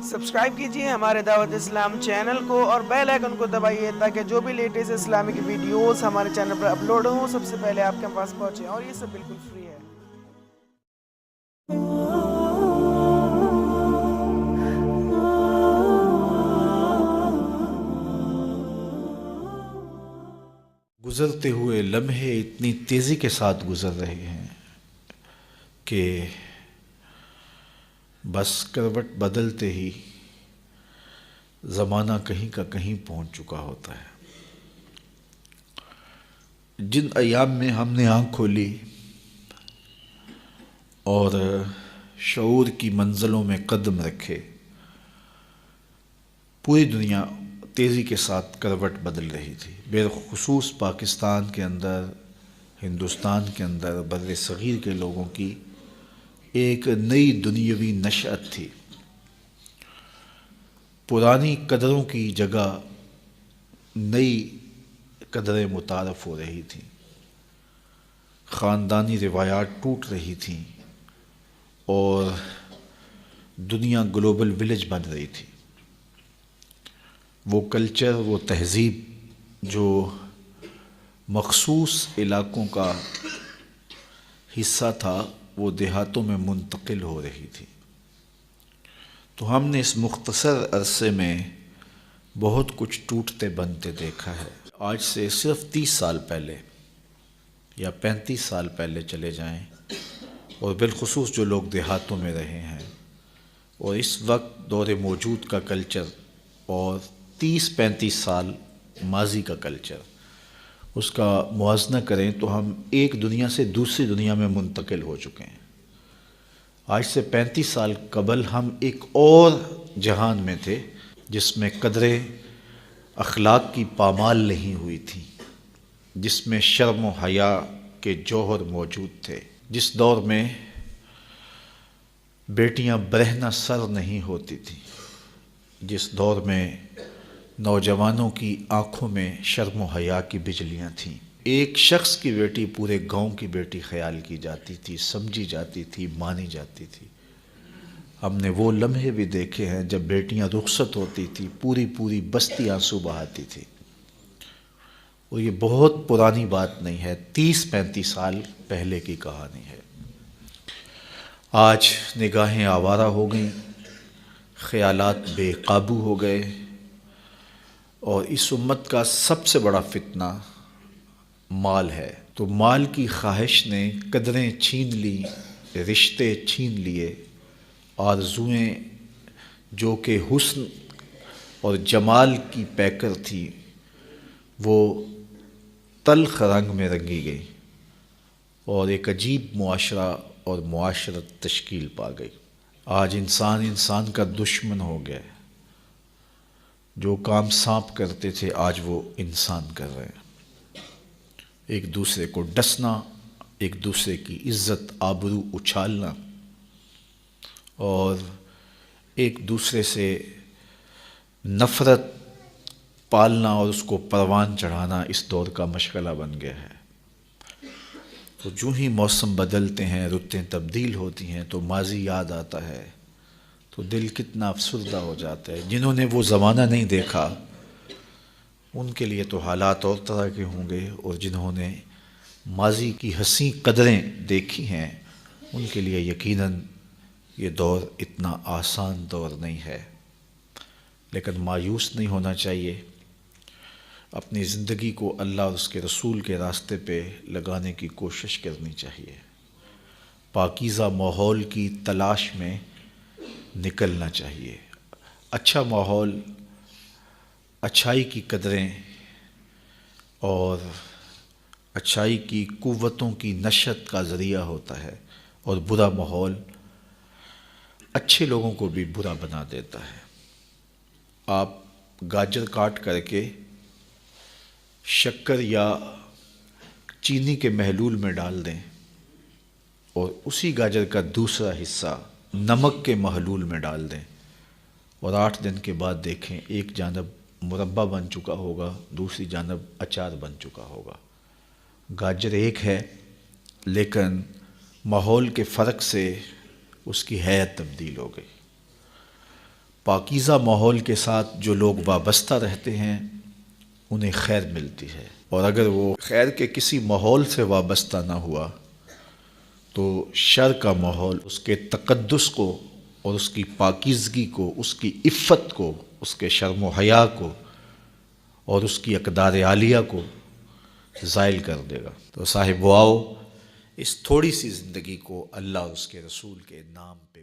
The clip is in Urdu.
سبسکرائب کیجئے ہمارے دعوت اسلام چینل کو اور بیل آئیکن کو دبائیے تاکہ جو بھی لیٹسٹ اسلامک ویڈیوز ہمارے چینل پر اپلوڈ ہوں سب سے پہلے آپ کے پاس پہنچیں، اور یہ سب بالکل فری ہے۔ گزرتے ہوئے لمحے اتنی تیزی کے ساتھ گزر رہے ہیں کہ بس کروٹ بدلتے ہی زمانہ کہیں کا کہیں پہنچ چکا ہوتا ہے۔ جن ایام میں ہم نے آنکھ کھولی اور شعور کی منزلوں میں قدم رکھے، پوری دنیا تیزی کے ساتھ کروٹ بدل رہی تھی، بالخصوص پاکستان کے اندر، ہندوستان کے اندر، بر صغیر کے لوگوں کی ایک نئی دنیاوی نشأت تھی۔ پرانی قدروں کی جگہ نئی قدریں متعارف ہو رہی تھیں، خاندانی روایات ٹوٹ رہی تھیں اور دنیا گلوبل ولیج بن رہی تھی۔ وہ کلچر، وہ تہذیب جو مخصوص علاقوں کا حصہ تھا، وہ دیہاتوں میں منتقل ہو رہی تھی۔ تو ہم نے اس مختصر عرصے میں بہت کچھ ٹوٹتے بنتے دیکھا ہے۔ آج سے صرف 30 سال پہلے یا 35 سال پہلے چلے جائیں، اور بالخصوص جو لوگ دیہاتوں میں رہے ہیں، اور اس وقت دور موجود کا کلچر اور 30-35 سال ماضی کا کلچر، اس کا موازنہ کریں تو ہم ایک دنیا سے دوسری دنیا میں منتقل ہو چکے ہیں۔ آج سے 35 سال قبل ہم ایک اور جہان میں تھے جس میں قدریں اخلاق کی پامال نہیں ہوئی تھیں، جس میں شرم و حیا کے جوہر موجود تھے، جس دور میں بیٹیاں برہنہ سر نہیں ہوتی تھیں، جس دور میں نوجوانوں کی آنکھوں میں شرم و حیا کی بجلیاں تھیں۔ ایک شخص کی بیٹی پورے گاؤں کی بیٹی خیال کی جاتی تھی، سمجھی جاتی تھی، مانی جاتی تھی۔ ہم نے وہ لمحے بھی دیکھے ہیں جب بیٹیاں رخصت ہوتی تھی، پوری بستی آنسو بہاتی تھی۔ اور یہ بہت پرانی بات نہیں ہے، 30-35 سال پہلے کی کہانی ہے۔ آج نگاہیں آوارہ ہو گئیں، خیالات بے قابو ہو گئے، اور اس امت کا سب سے بڑا فتنہ مال ہے۔ تو مال کی خواہش نے قدریں چھین لیں، رشتے چھین لیے، آرزوئیں جو کہ حسن اور جمال کی پیکر تھی وہ تلخ رنگ میں رنگی گئی، اور ایک عجیب معاشرہ اور معاشرت تشکیل پا گئی۔ آج انسان کا دشمن ہو گیا ہے۔ جو کام سانپ کرتے تھے آج وہ انسان کر رہے ہیں۔ ایک دوسرے کو ڈسنا، ایک دوسرے کی عزت آبرو اچھالنا، اور ایک دوسرے سے نفرت پالنا اور اس کو پروان چڑھانا اس دور کا مشغلہ بن گیا ہے۔ تو جو ہی موسم بدلتے ہیں، رتیں تبدیل ہوتی ہیں، تو ماضی یاد آتا ہے، تو دل کتنا افسردہ ہو جاتا ہے۔ جنہوں نے وہ زمانہ نہیں دیکھا ان کے لیے تو حالات اور طرح کے ہوں گے، اور جنہوں نے ماضی کی حسین قدریں دیکھی ہیں ان کے لیے یقیناً یہ دور اتنا آسان دور نہیں ہے۔ لیکن مایوس نہیں ہونا چاہیے، اپنی زندگی کو اللہ اور اس کے رسول کے راستے پہ لگانے کی کوشش کرنی چاہیے، پاکیزہ ماحول کی تلاش میں نکلنا چاہیے۔ اچھا ماحول اچھائی کی قدریں اور اچھائی کی قوتوں کی نشت کا ذریعہ ہوتا ہے، اور برا ماحول اچھے لوگوں کو بھی برا بنا دیتا ہے۔ آپ گاجر کاٹ کر کے شکر یا چینی کے محلول میں ڈال دیں، اور اسی گاجر کا دوسرا حصہ نمک کے محلول میں ڈال دیں، اور 8 دن کے بعد دیکھیں ایک جانب مربع بن چکا ہوگا، دوسری جانب اچار بن چکا ہوگا۔ گاجر ایک ہے، لیکن ماحول کے فرق سے اس کی حیت تبدیل ہو گئی۔ پاکیزہ ماحول کے ساتھ جو لوگ وابستہ رہتے ہیں انہیں خیر ملتی ہے، اور اگر وہ خیر کے کسی ماحول سے وابستہ نہ ہوا تو شر کا ماحول اس کے تقدس کو اور اس کی پاکیزگی کو، اس کی عفت کو، اس کے شرم و حیا کو اور اس کی اقدار عالیہ کو زائل کر دے گا۔ تو صاحب آؤ اس تھوڑی سی زندگی کو اللہ اور اس کے رسول کے نام پہ